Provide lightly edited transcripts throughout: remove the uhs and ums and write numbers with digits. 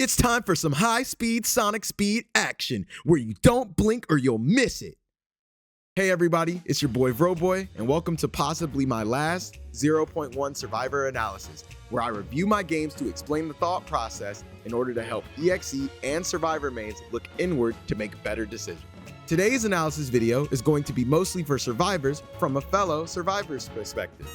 It's time for some high-speed Sonic speed action where you don't blink or you'll miss it. Hey everybody, it's your boy Vroboy, and welcome to possibly my last 0.1 Survivor analysis, where I review my games to explain the thought process in order to help EXE and Survivor mains look inward to make better decisions. Today's analysis video is going to be mostly for survivors from a fellow survivor's perspective.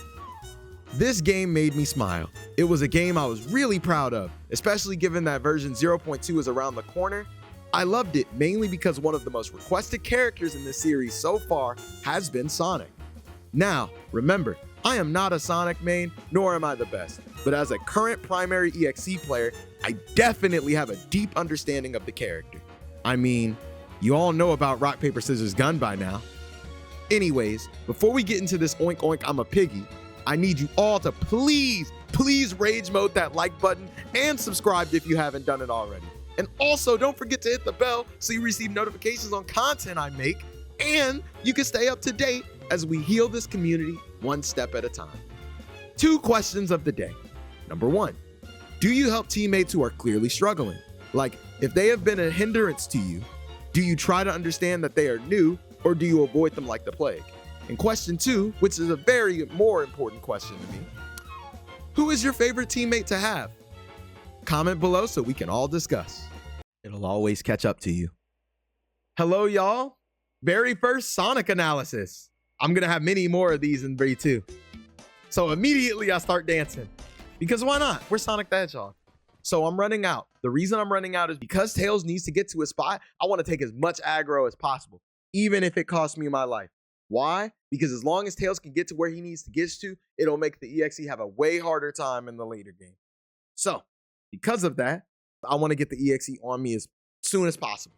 This game made me smile. It was a game I was really proud of, especially given that version 0.2 is around the corner. I loved it mainly because one of the most requested characters in this series so far has been Sonic. Now, remember, I am not a Sonic main, nor am I the best, but as a current primary EXE player, I definitely have a deep understanding of the character. I mean, you all know about rock, paper, scissors, gun by now. Anyways, before we get into this oink oink I'm a piggy, I need you all to please rage mode that like button and subscribe if you haven't done it already. And also don't forget to hit the bell so you receive notifications on content I make, and you can stay up to date as we heal this community one step at a time. 2 questions of the day. Number 1, do you help teammates who are clearly struggling? Like, if they have been a hindrance to you, do you try to understand that they are new, or do you avoid them like the plague? And question 2, which is a very more important question to me, who is your favorite teammate to have? Comment below so we can all discuss. It'll always catch up to you. Hello, y'all. Very first Sonic analysis. I'm gonna have many more of these in 3-2. So immediately I start dancing. Because why not? We're Sonic the Hedgehog. So I'm running out. The reason I'm running out is because Tails needs to get to a spot, I want to take as much aggro as possible, even if it costs me my life. Why? Because as long as Tails can get to where he needs to get to, it'll make the EXE have a way harder time in the later game. So, because of that, I want to get the EXE on me as soon as possible.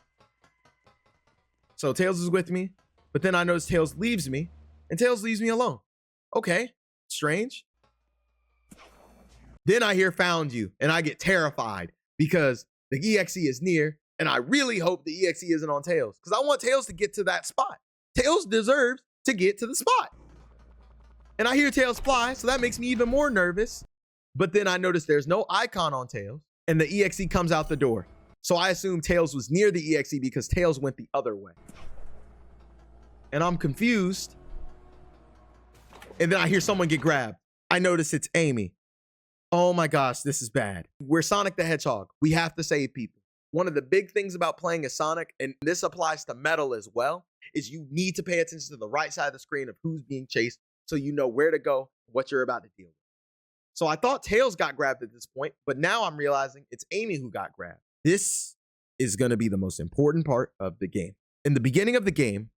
So Tails is with me, but then I notice Tails leaves me, and Tails leaves me alone. Okay, strange. Then I hear found you, and I get terrified because the EXE is near, and I really hope the EXE isn't on Tails, because I want Tails to get to that spot. Tails deserves to get to the spot. And I hear Tails fly, so that makes me even more nervous. But then I notice there's no icon on Tails, and the EXE comes out the door. So I assume Tails was near the EXE because Tails went the other way. And I'm confused. And then I hear someone get grabbed. I notice it's Amy. Oh my gosh, this is bad. We're Sonic the Hedgehog. We have to save people. One of the big things about playing as Sonic, and this applies to Metal as well, is you need to pay attention to the right side of the screen of who's being chased so you know where to go, what you're about to deal with. So I thought Tails got grabbed at this point, but now I'm realizing it's Amy who got grabbed. This is going to be the most important part of the game. In the beginning of the game,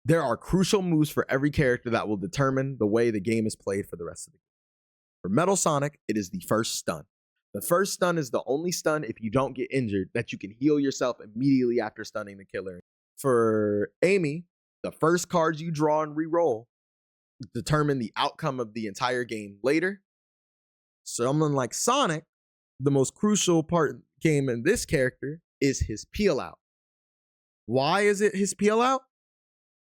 there are crucial moves for every character that will determine the way the game is played for the rest of the game. For Metal Sonic, it is the first stun. The first stun is the only stun if you don't get injured that you can heal yourself immediately after stunning the killer. For Amy, the first cards you draw and re-roll determine the outcome of the entire game later. Someone like Sonic, the most crucial part of the game in this character is his peel out. Why is it his peel out?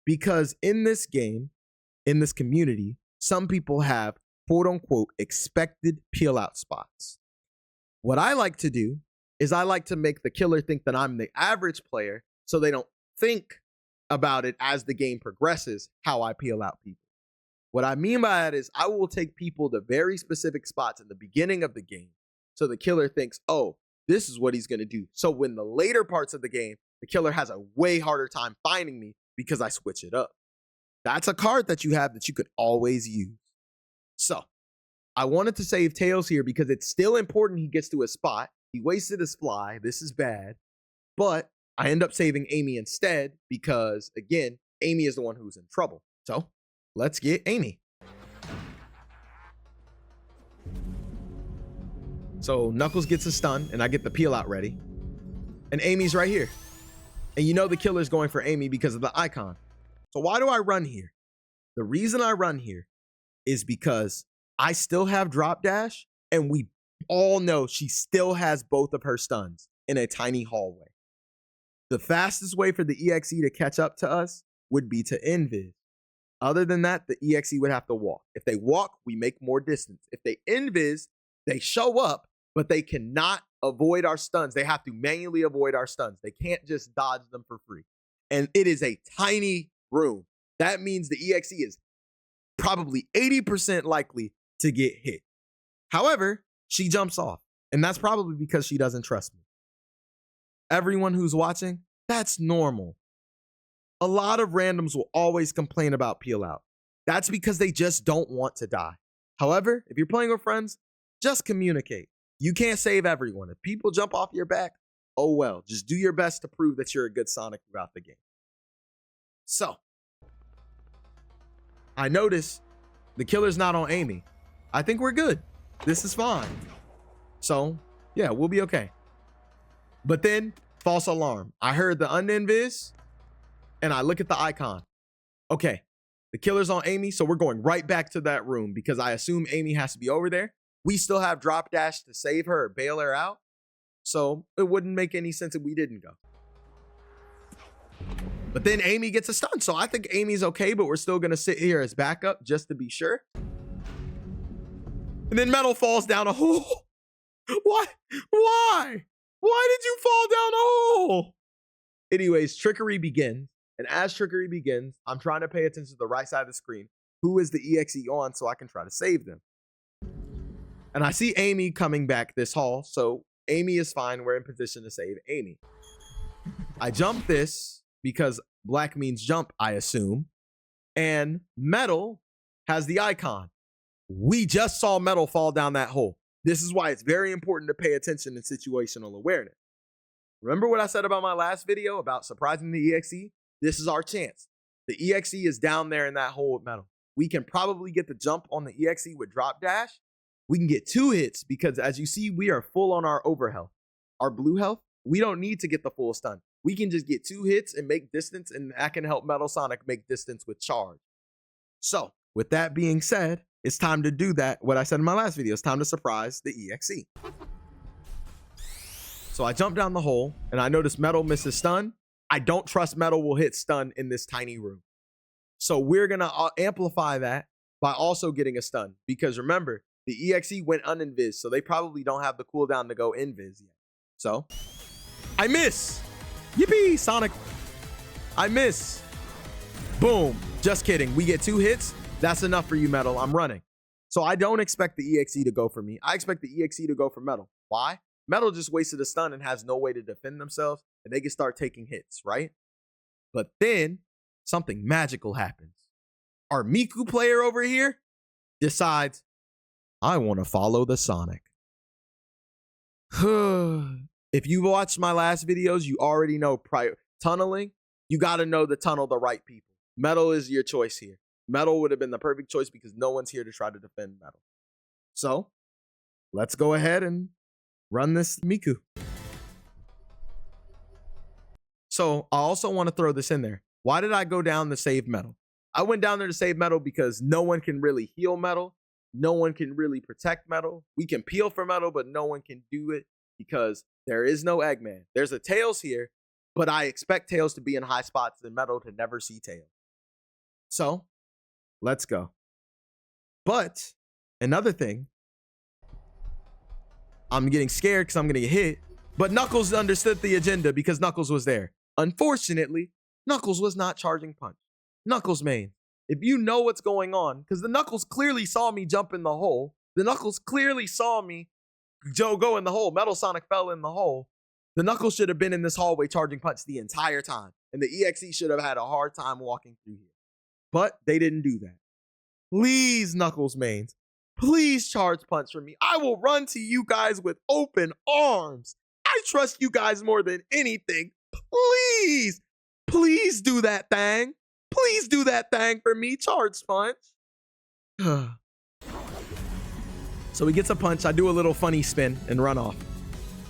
Because in this game, in this community, some people have quote unquote expected peel out spots. What I like to do is I like to make the killer think that I'm the average player so they don't think about it as the game progresses, how I peel out people. What I mean by that is I will take people to very specific spots in the beginning of the game so the killer thinks, oh, this is what he's going to do. So when the later parts of the game, the killer has a way harder time finding me because I switch it up. That's a card that you have that you could always use. So I wanted to save Tails here because it's still important he gets to a spot. He wasted his fly. This is bad. But I end up saving Amy instead because, again, Amy is the one who's in trouble. So let's get Amy. So Knuckles gets a stun, and I get the peel out ready. And Amy's right here. And you know the killer's going for Amy because of the icon. So why do I run here? The reason I run here is because I still have drop dash, and we all know she still has both of her stuns in a tiny hallway. The fastest way for the EXE to catch up to us would be to invis. Other than that, the EXE would have to walk. If they walk, we make more distance. If they invis, they show up, but they cannot avoid our stuns. They have to manually avoid our stuns. They can't just dodge them for free. And it is a tiny room. That means the EXE is probably 80% likely to get hit. However, she jumps off, and that's probably because she doesn't trust me. Everyone who's watching, that's normal. A lot of randoms will always complain about peel out. That's because they just don't want to die. However, if you're playing with friends, just communicate. You can't save everyone. If people jump off your back, oh well. Just do your best to prove that you're a good Sonic throughout the game. So, I notice the killer's not on Amy. I think we're good. This is fine. So, yeah, we'll be okay. But then, false alarm. I heard the uninvis, and I look at the icon. Okay, the killer's on Amy, so we're going right back to that room because I assume Amy has to be over there. We still have drop dash to save her or bail her out, so it wouldn't make any sense if we didn't go. But then Amy gets a stun, so I think Amy's okay, but we're still gonna sit here as backup just to be sure. And then Metal falls down a hole. Why? Why? Why did you fall down a hole? Anyways, trickery begins. And as trickery begins, I'm trying to pay attention to the right side of the screen. Who is the EXE on so I can try to save them? And I see Amy coming back this hall. So Amy is fine. We're in position to save Amy. I jump this because black means jump, I assume. And Metal has the icon. We just saw Metal fall down that hole. This is why it's very important to pay attention in situational awareness. Remember what I said about my last video about surprising the EXE? This is our chance. The EXE is down there in that hole with Metal. We can probably get the jump on the EXE with drop dash. We can get 2 hits because as you see, we are full on our over health. Our blue health, we don't need to get the full stun. We can just get 2 hits and make distance, and that can help Metal Sonic make distance with charge. So with that being said, it's time to do that. What I said in my last video, it's time to surprise the EXE. So I jump down the hole and I notice Metal misses stun. I don't trust Metal will hit stun in this tiny room. So we're gonna amplify that by also getting a stun because remember, the EXE went uninvis, so they probably don't have the cooldown to go invis yet. So I miss. Yippee, Sonic. I miss. Boom. Just kidding. We get 2 hits. That's enough for you, Metal. I'm running. So I don't expect the EXE to go for me. I expect the EXE to go for Metal. Why? Metal just wasted a stun and has no way to defend themselves, and they can start taking hits, right? But then something magical happens. Our Miku player over here decides, I want to follow the Sonic. If you watched my last videos, you already know tunneling. You got to know to tunnel the right people. Metal is your choice here. Metal would have been the perfect choice because no one's here to try to defend Metal. So let's go ahead and run this Miku. So I also want to throw this in there. Why did I go down to save Metal? I went down there to save Metal because no one can really heal Metal. No one can really protect Metal. We can peel for Metal, but no one can do it because there is no Eggman. There's a Tails here, but I expect Tails to be in high spots and Metal to never see Tails. So let's go. But another thing, I'm getting scared because I'm going to get hit, but Knuckles understood the agenda because Knuckles was there. Unfortunately, Knuckles was not charging punch. Knuckles main, if you know what's going on, because the Knuckles clearly saw me jump in the hole. The Knuckles clearly saw me go in the hole. Metal Sonic fell in the hole. The Knuckles should have been in this hallway charging punch the entire time. And the EXE should have had a hard time walking through here. But they didn't do that. Please, Knuckles mains, please charge punch for me. I will run to you guys with open arms. I trust you guys more than anything. Please, please do that thing. Please do that thing for me. Charge punch. So he gets a punch. I do a little funny spin and run off.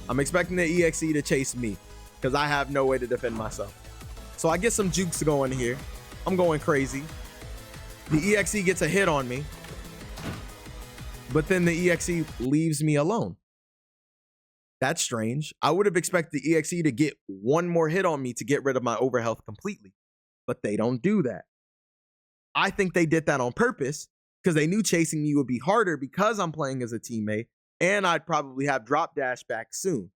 I'm expecting the EXE to chase me because I have no way to defend myself. So I get some jukes going here. I'm going crazy. The EXE gets a hit on me, but then the EXE leaves me alone. That's strange. I would have expected the EXE to get one more hit on me to get rid of my overhealth completely, but they don't do that. I think they did that on purpose because they knew chasing me would be harder because I'm playing as a teammate and I'd probably have drop dash back soon.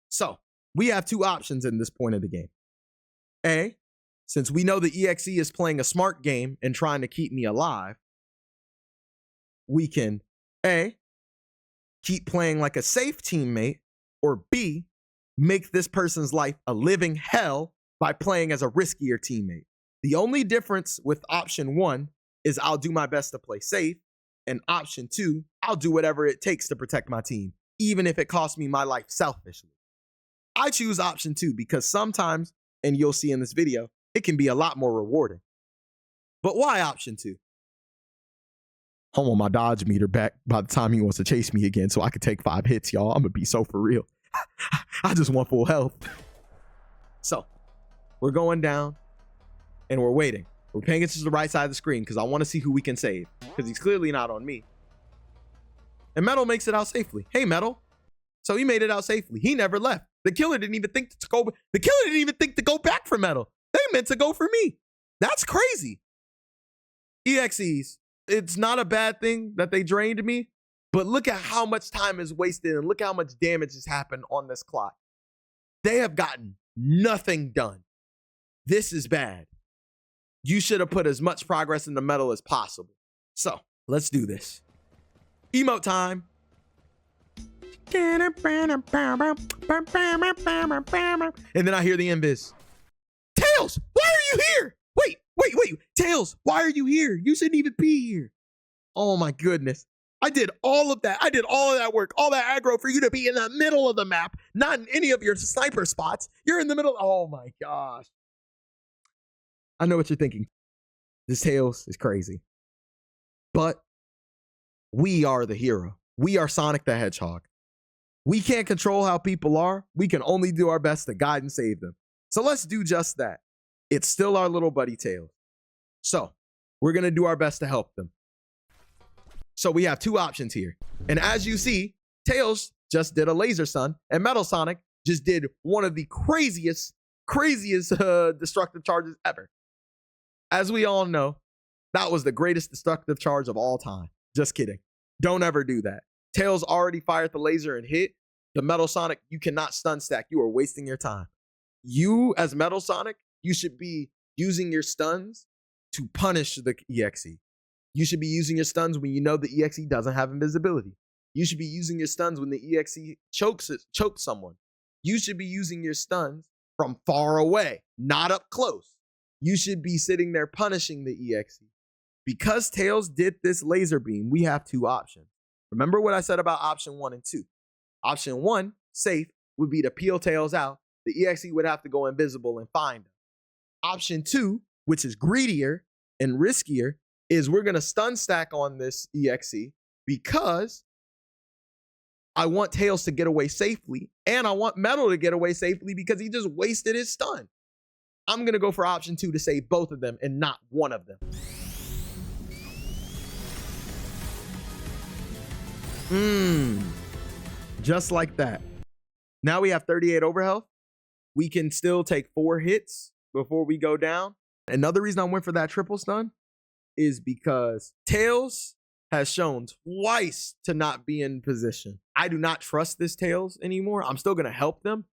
So we have two options in this point of the game. A, since we know the EXE is playing a smart game and trying to keep me alive, we can A, keep playing like a safe teammate, or B, make this person's life a living hell by playing as a riskier teammate. The only difference with option 1 is I'll do my best to play safe, and option 2, I'll do whatever it takes to protect my team, even if it costs me my life selfishly. I choose option 2 because sometimes, and you'll see in this video, it can be a lot more rewarding. But why option 2? I want my dodge meter back by the time he wants to chase me again so I can take 5 hits, y'all. I'm gonna be so for real. I just want full health. So we're going down and we're waiting. We're paying attention to the right side of the screen because I want to see who we can save because he's clearly not on me. And Metal makes it out safely. Hey, Metal. So he made it out safely. He never left. The killer didn't even think to go. The killer didn't even think to go back for Metal. They meant to go for me. That's crazy. EXEs. It's not a bad thing that they drained me, but look at how much time is wasted and look how much damage has happened on this clock. They have gotten nothing done. This is bad. You should have put as much progress in the Metal as possible. So let's do this. Emote time. And then I hear the invis. Tails, why are you here? Wait. Tails, why are you here? You shouldn't even be here. Oh my goodness. I did all of that. I did all of that work, all that aggro for you to be in the middle of the map, not in any of your sniper spots. You're in the middle. Oh my gosh. I know what you're thinking. This Tails is crazy. But we are the hero. We are Sonic the Hedgehog. We can't control how people are. We can only do our best to guide and save them. So let's do just that. It's still our little buddy Tails. So we're going to do our best to help them. So we have two options here. And as you see, Tails just did a laser stun and Metal Sonic just did one of the craziest destructive charges ever. As we all know, that was the greatest destructive charge of all time. Just kidding. Don't ever do that. Tails already fired the laser and hit. The Metal Sonic, you cannot stun stack. You are wasting your time. You, as Metal Sonic, you should be using your stuns to punish the EXE. You should be using your stuns when you know the EXE doesn't have invisibility. You should be using your stuns when the EXE chokes someone. You should be using your stuns from far away, not up close. You should be sitting there punishing the EXE. Because Tails did this laser beam, we have two options. Remember what I said about option 1 and 2. Option 1, safe, would be to peel Tails out. The EXE would have to go invisible and find him. Option 2, which is greedier and riskier, is we're going to stun stack on this EXE because I want Tails to get away safely and I want Metal to get away safely because he just wasted his stun. I'm going to go for option 2 to save both of them and not one of them. Just like that. Now we have 38 overhealth. We can still take 4 hits before we go down. Another reason I went for that triple stun is because Tails has shown twice to not be in position. I do not trust this Tails anymore. I'm still going to help them,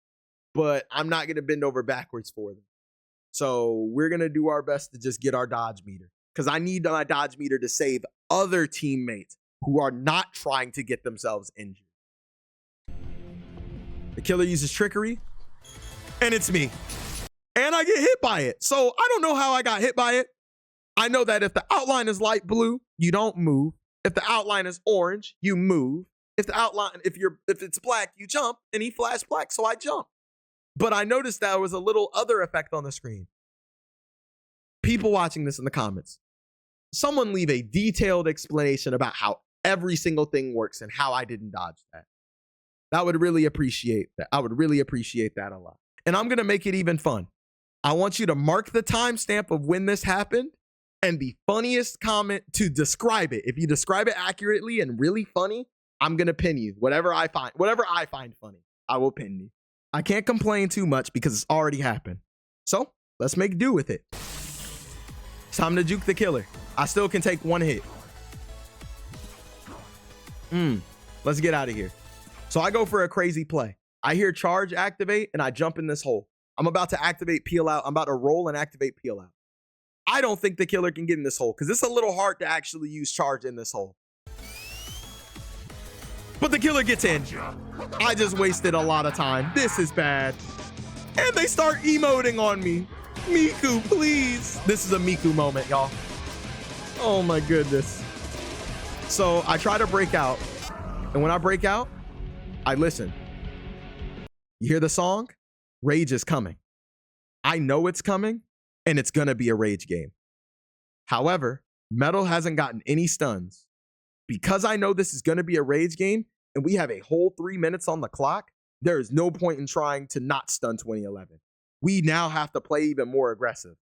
but I'm not going to bend over backwards for them. So we're going to do our best to just get our dodge meter because I need my dodge meter to save other teammates who are not trying to get themselves injured. The killer uses trickery, and it's me. And I get hit by it. So I don't know how I got hit by it. I know that if the outline is light blue, you don't move. If the outline is orange, you move. If it's black, you jump, and he flashed black, so I jump. But I noticed there was a little other effect on the screen. People watching this in the comments, someone leave a detailed explanation about how every single thing works and how I didn't dodge that. I would really appreciate that. I would really appreciate that a lot. And I'm going to make it even fun. I want you to mark the timestamp of when this happened and the funniest comment to describe it. If you describe it accurately and really funny, I'm going to pin you. Whatever I find funny, I will pin you. I can't complain too much because it's already happened. So let's make do with it. It's time to juke the killer. I still can take 1 hit. Let's get out of here. So I go for a crazy play. I hear charge activate and I jump in this hole. I'm about to activate peel out. I'm about to roll and activate peel out. I don't think the killer can get in this hole because it's a little hard to actually use charge in this hole. But the killer gets in. I just wasted a lot of time. This is bad. And they start emoting on me. Miku, please. This is a Miku moment, y'all. Oh my goodness. So I try to break out. And when I break out, I listen. You hear the song? Rage is coming. I know it's coming, and it's gonna be a rage game. However, Metal hasn't gotten any stuns. Because I know this is gonna be a rage game, and we have a whole 3 minutes on the clock, there is no point in trying to not stun 2011. We now have to play even more aggressive.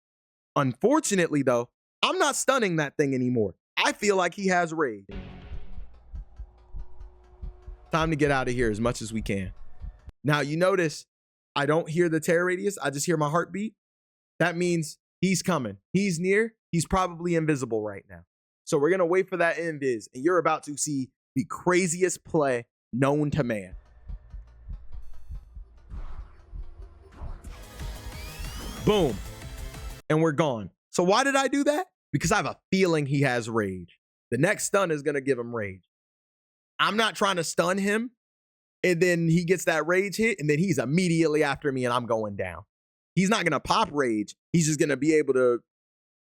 Unfortunately, though, I'm not stunning that thing anymore. I feel like he has rage. Time to get out of here as much as we can. Now, you notice I don't hear the tear radius. I just hear my heartbeat. That means he's coming. He's near. He's probably invisible right now. So we're going to wait for that invis, and you're about to see the craziest play known to man. Boom. And we're gone. So why did I do that? Because I have a feeling he has rage. The next stun is going to give him rage. I'm not trying to stun him, and then he gets that rage hit, and then he's immediately after me, and I'm going down. He's not going to pop rage. He's just going to be able to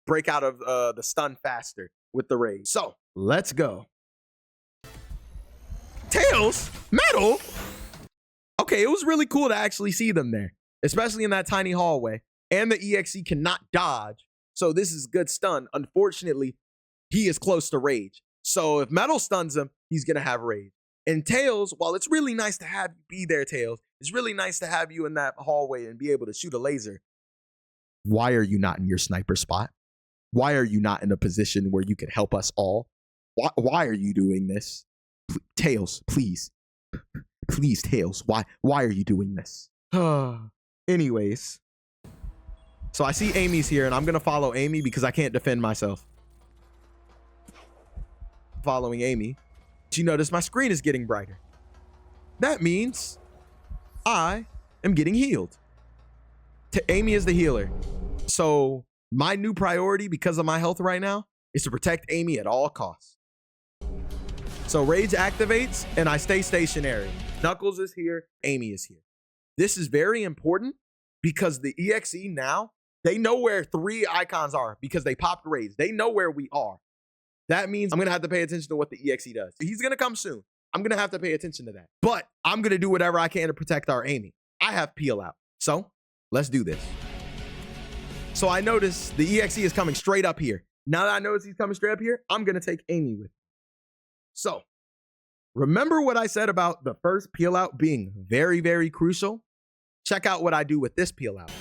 break out of the stun faster with the rage. So let's go. Tails? Metal? Okay, it was really cool to actually see them there, especially in that tiny hallway. And the EXE cannot dodge, so this is good stun. Unfortunately, he is close to rage. So if Metal stuns him, he's going to have rage. And Tails, while it's really nice to have you be there, Tails, it's really nice to have you in that hallway and be able to shoot a laser. Why are you not in your sniper spot? Why are you not in a position where you can help us all? Why are you doing this? Tails, please. Please, Tails. Why are you doing this? Anyways. So I see Amy's here, and I'm going to follow Amy because I can't defend myself. Following Amy. You notice my screen is getting brighter. That means I am getting healed. Amy is the healer. So my new priority because of my health right now is to protect Amy at all costs. So rage activates and I stay stationary. Knuckles is here. Amy is here. This is very important because the EXE now, they know where 3 icons are because they popped rage. They know where we are. That means I'm going to have to pay attention to what the EXE does. He's going to come soon. I'm going to have to pay attention to that. But I'm going to do whatever I can to protect our Amy. I have peel out. So let's do this. So I notice the EXE is coming straight up here. Now that I notice he's coming straight up here, I'm going to take Amy with me. So remember what I said about the first peel out being very, very crucial? Check out what I do with this peel out.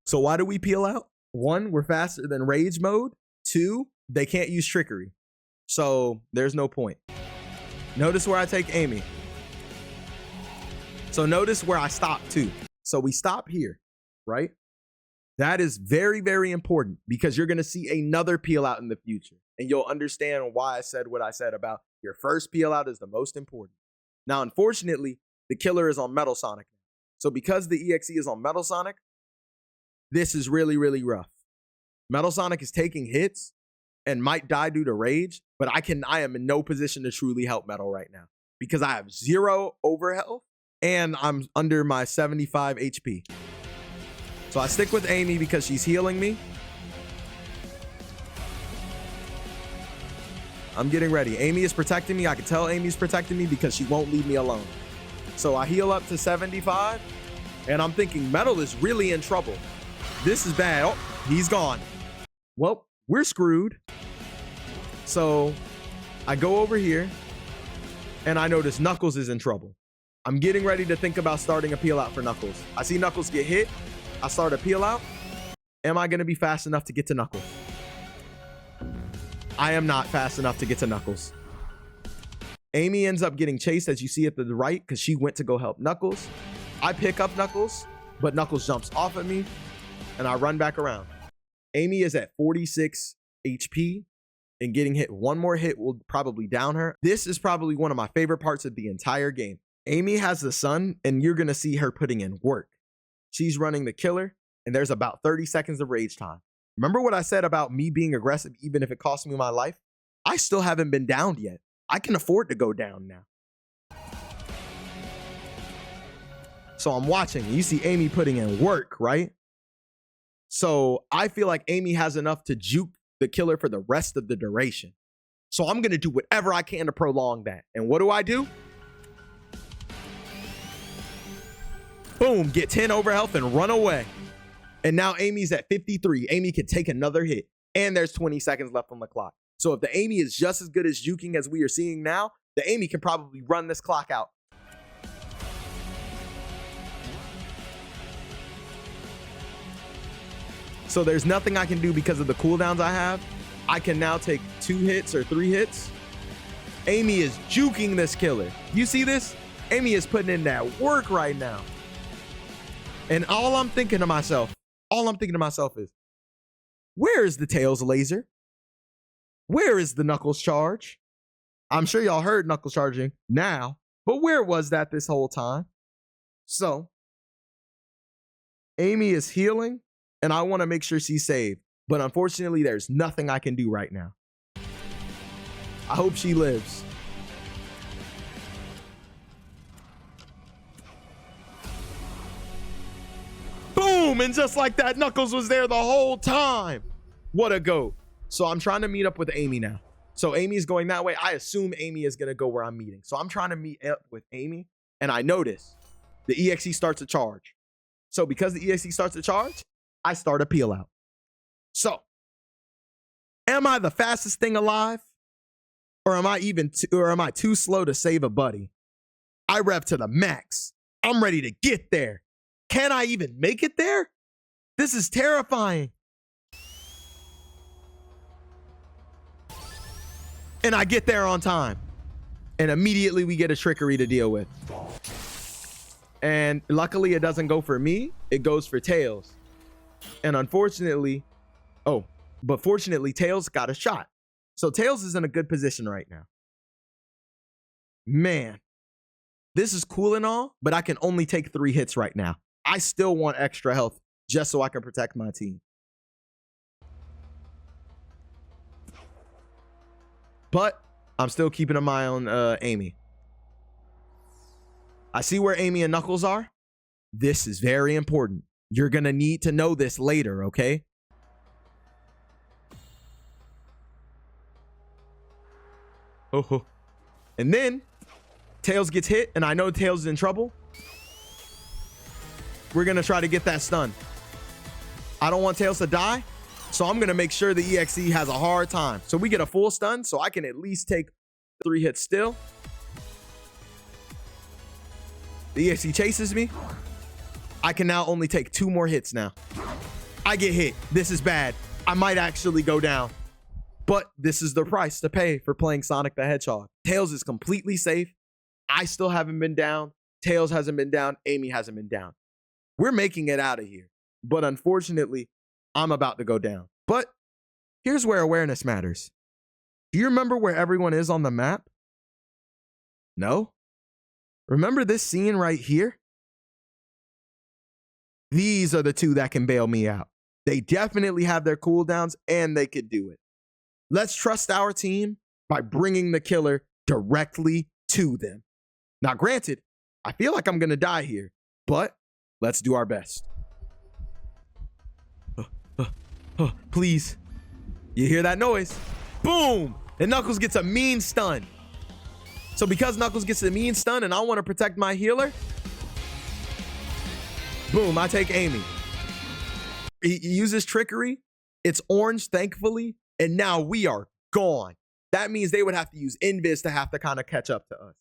So why do we peel out? 1, we're faster than rage mode. 2, they can't use trickery. So there's no point. Notice where I take Amy. So notice where I stop too. So we stop here, right? That is very, very important because you're going to see another peel out in the future. And you'll understand why I said what I said about your first peel out is the most important. Now, unfortunately, the killer is on Metal Sonic. So because the EXE is on Metal Sonic, this is really, really rough. Metal Sonic is taking hits and might die due to rage, but I am in no position to truly help Metal right now because I have 0 overhealth and I'm under my 75 HP. So I stick with Amy because she's healing me. I'm getting ready. Amy is protecting me. I can tell Amy's protecting me because she won't leave me alone. So I heal up to 75 and I'm thinking Metal is really in trouble. This is bad. Oh, he's gone. Well, we're screwed. So I go over here and I notice Knuckles is in trouble. I'm getting ready to think about starting a peel out for Knuckles. I see Knuckles get hit. I start a peel out. Am I going to be fast enough to get to Knuckles? I am not fast enough to get to Knuckles. Amy ends up getting chased, as you see at the right, because she went to go help Knuckles. I pick up Knuckles, but Knuckles jumps off at me, and I run back around. Amy is at 46 HP, and getting hit one more hit will probably down her. This is probably one of my favorite parts of the entire game. Amy has the sun, and you're going to see her putting in work. She's running the killer, and there's about 30 seconds of rage time. Remember what I said about me being aggressive, even if it costs me my life? I still haven't been downed yet. I can afford to go down now. So I'm watching. You see Amy putting in work, right? So I feel like Amy has enough to juke the killer for the rest of the duration. So I'm going to do whatever I can to prolong that. And what do? Boom, get 10 over health and run away. And now Amy's at 53. Amy can take another hit. And there's 20 seconds left on the clock. So if the Amy is just as good as juking as we are seeing now, the Amy can probably run this clock out. So there's nothing I can do because of the cooldowns I have. I can now take 2 hits or 3 hits. Amy is juking this killer. You see this? Amy is putting in that work right now. And all I'm thinking to myself is, where is the Tails laser? Where is the Knuckles charge? I'm sure y'all heard Knuckles charging now, but where was that this whole time? So Amy is healing, and I want to make sure she's saved. But unfortunately, there's nothing I can do right now. I hope she lives. Boom! And just like that, Knuckles was there the whole time. What a goat. So I'm trying to meet up with Amy now. So Amy's going that way. I assume Amy is going to go where I'm meeting. So I'm trying to meet up with Amy. And I notice the EXE starts a charge. So because the EXE starts a charge, I start a peel out. So am I the fastest thing alive? Or am I too slow to save a buddy? I rev to the max. I'm ready to get there. Can I even make it there? This is terrifying. And I get there on time. And immediately we get a trickery to deal with. And luckily it doesn't go for me. It goes for Tails. And unfortunately, fortunately Tails got a shot. So Tails is in a good position right now. Man, this is cool and all, but I can only take 3 hits right now. I still want extra health just so I can protect my team. But I'm still keeping an eye on Amy. I see where Amy and Knuckles are. This is very important. You're going to need to know this later, okay? Oh. And then Tails gets hit, and I know Tails is in trouble. We're going to try to get that stun. I don't want Tails to die, so I'm going to make sure the EXE has a hard time. So we get a full stun, so I can at least take 3 hits still. The EXE chases me. I can now only take 2 more hits now. I get hit. This is bad. I might actually go down. But this is the price to pay for playing Sonic the Hedgehog. Tails is completely safe. I still haven't been down. Tails hasn't been down. Amy hasn't been down. We're making it out of here. But unfortunately, I'm about to go down. But here's where awareness matters. Do you remember where everyone is on the map? No? Remember this scene right here? These are the 2 that can bail me out. They definitely have their cooldowns and they could do it. Let's trust our team by bringing the killer directly to them. Now, granted, I feel like I'm going to die here, but let's do our best. Please. You hear that noise? Boom! And Knuckles gets a mean stun. So because Knuckles gets a mean stun and I want to protect my healer, boom, I take Amy. He uses trickery. It's orange, thankfully. And now we are gone. That means they would have to use Invis to have to kind of catch up to us.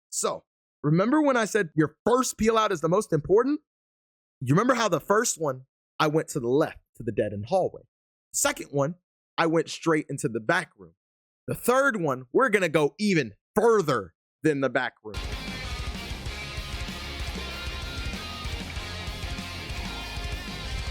So remember when I said your first peel out is the most important? You remember how the first one, I went to the left to the dead end hallway. Second one, I went straight into the back room. The third one, we're going to go even further than the back room.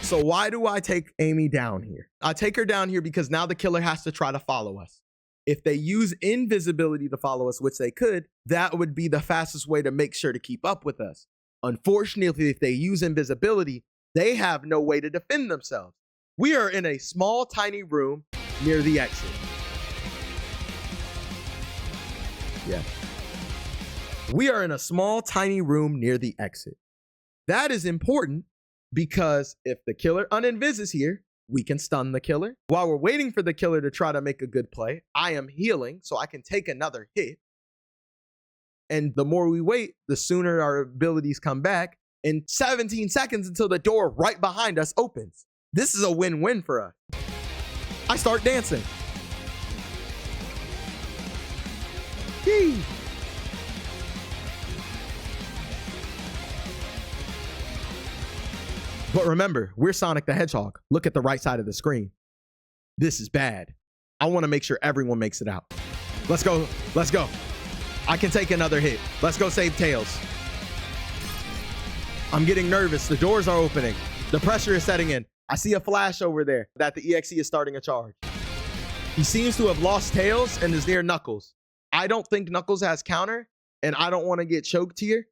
So why do I take Amy down here? I take her down here because now the killer has to try to follow us. If they use invisibility to follow us, which they could, that would be the fastest way to make sure to keep up with us. Unfortunately, if they use invisibility, they have no way to defend themselves. We are in a small, tiny room near the exit. Yeah. We are in a small, tiny room near the exit. That is important because if the killer uninvis is here, we can stun the killer. While we're waiting for the killer to try to make a good play, I am healing so I can take another hit. And the more we wait, the sooner our abilities come back. In 17 seconds until the door right behind us opens. This is a win-win for us. I start dancing. Yee. But remember, we're Sonic the Hedgehog. Look at the right side of the screen. This is bad. I want to make sure everyone makes it out. Let's go. Let's go. I can take another hit. Let's go save Tails. I'm getting nervous. The doors are opening. The pressure is setting in. I see a flash over there that the EXE is starting a charge. He seems to have lost Tails and is near Knuckles. I don't think Knuckles has counter, and I don't want to get choked here.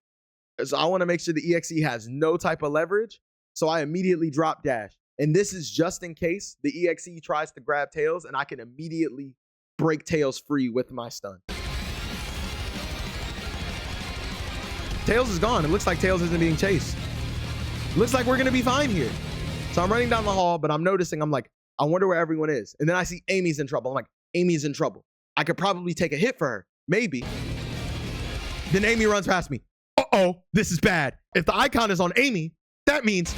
So I want to make sure the EXE has no type of leverage. So I immediately drop dash. And this is just in case the EXE tries to grab Tails and I can immediately break Tails free with my stun. Tails is gone. It looks like Tails isn't being chased. Looks like we're going to be fine here. So I'm running down the hall, but I'm noticing, I'm like, I wonder where everyone is. And then I see Amy's in trouble. I'm like, Amy's in trouble. I could probably take a hit for her. Maybe. Then Amy runs past me. Uh-oh, this is bad. If the icon is on Amy, that means,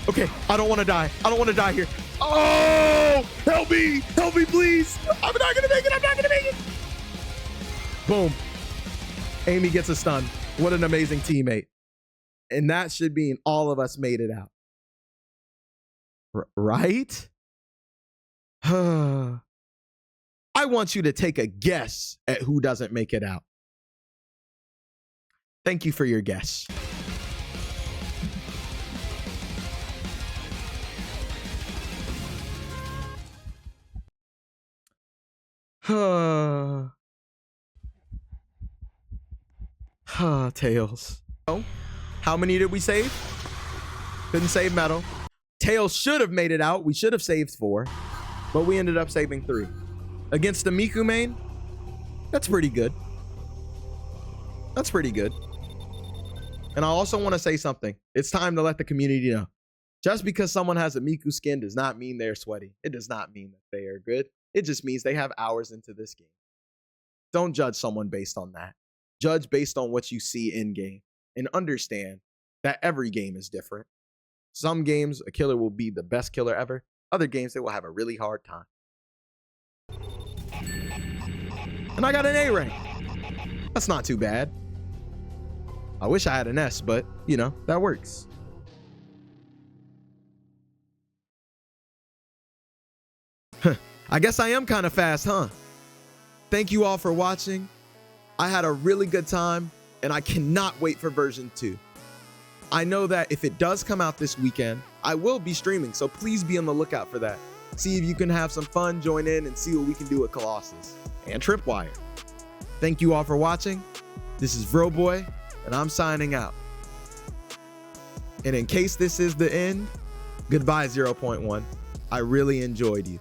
okay, I don't want to die. I don't want to die here. Oh, help me, please. I'm not going to make it. I'm not going to make it. Boom. Amy gets a stun. What an amazing teammate. And that should mean all of us made it out. Right? I want you to take a guess at who doesn't make it out. Thank you for your guess. Tails. Oh, how many did we save? Couldn't save metal. Tails should have made it out. We should have saved 4, but we ended up saving 3. Against the Miku main, that's pretty good. That's pretty good. And I also want to say something. It's time to let the community know. Just because someone has a Miku skin does not mean they're sweaty. It does not mean that they are good. It just means they have hours into this game. Don't judge someone based on that. Judge based on what you see in game and understand that every game is different. Some games, a killer will be the best killer ever. Other games, they will have a really hard time. And I got an A rank. That's not too bad. I wish I had an S, but you know, that works. I guess I am kind of fast, huh? Thank you all for watching. I had a really good time and I cannot wait for version 2. I know that if it does come out this weekend, I will be streaming, so please be on the lookout for that. See if you can have some fun, join in, and see what we can do with Colossus and Tripwire. Thank you all for watching. This is Vroboy, and I'm signing out. And in case this is the end, goodbye 0.1. I really enjoyed you.